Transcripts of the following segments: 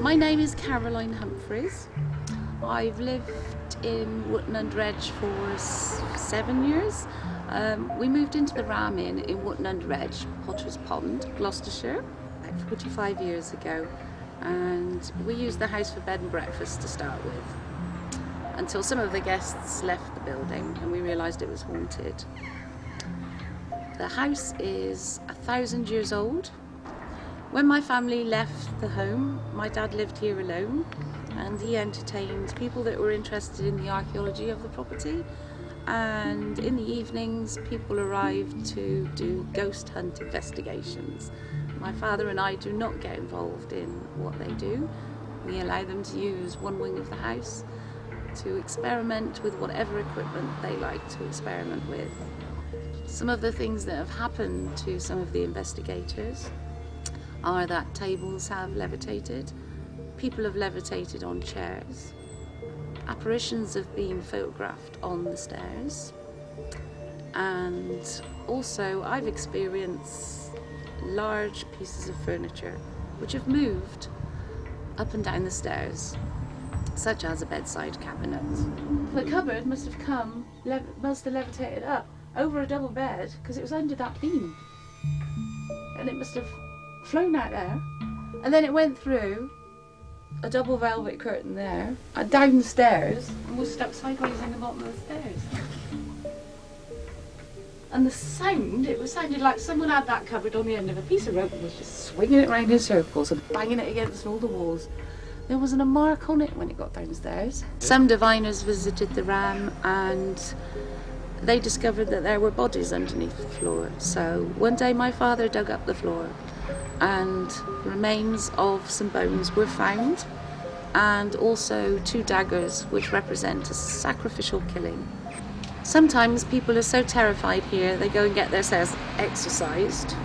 My name is Caroline Humphreys. I've lived in Wotton-under-Edge for 7 years. We moved into the Ram Inn in Wotton-under-Edge, Potter's Pond, Gloucestershire, about 45 years ago, and we used the house for bed and breakfast to start with, until some of the guests left the building and we realised it was haunted. The house is 1,000 years old. When my family left the home, my dad lived here alone, and he entertained people that were interested in the archaeology of the property, and in the evenings people arrived to do ghost hunt investigations. My father and I do not get involved in what they do. We allow them to use one wing of the house to experiment with whatever equipment they like to experiment with. Some of the things that have happened to some of the investigators are that tables have levitated, people have levitated on chairs, apparitions have been photographed on the stairs, and also I've experienced large pieces of furniture which have moved up and down the stairs, such as a bedside cabinet. The cupboard must have levitated up over a double bed because it was under that beam, and it must have flown out there, and then it went through a double velvet curtain there and down the stairs and was stuck sideways in the bottom of the stairs. And the sound, it sounded like someone had that cupboard on the end of a piece of rope and was just swinging it around in circles and banging it against all the walls. There wasn't a mark on it when it got downstairs. Some diviners visited the Ram and they discovered that there were bodies underneath the floor. So one day my father dug up the floor and remains of some bones were found, and also 2 daggers which represent a sacrificial killing. Sometimes people are so terrified here they go and get themselves exorcised.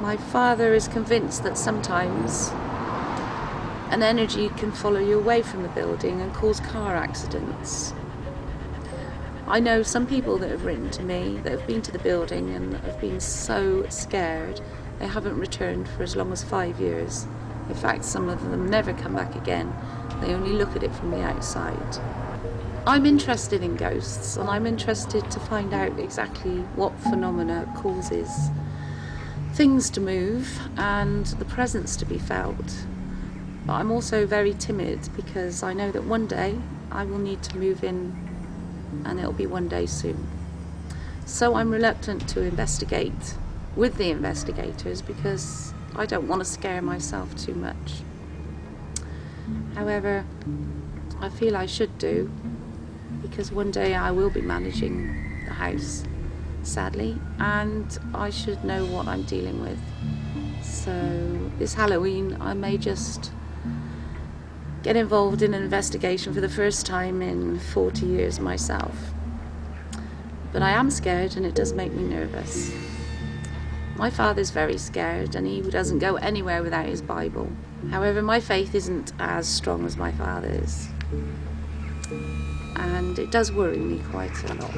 My father is convinced that sometimes an energy can follow you away from the building and cause car accidents. I know some people that have written to me that have been to the building and have been so scared they haven't returned for as long as 5 years. In fact, some of them never come back again. They only look at it from the outside. I'm interested in ghosts, and I'm interested to find out exactly what phenomena causes things to move and the presence to be felt. But I'm also very timid because I know that one day I will need to move in, and it'll be one day soon. So I'm reluctant to investigate with the investigators because I don't want to scare myself too much. However, I feel I should do, because one day I will be managing the house, sadly, and I should know what I'm dealing with. So this Halloween I may just get involved in an investigation for the first time in 40 years myself. But I am scared, and it does make me nervous. My father's very scared and he doesn't go anywhere without his Bible. However, my faith isn't as strong as my father's, and it does worry me quite a lot.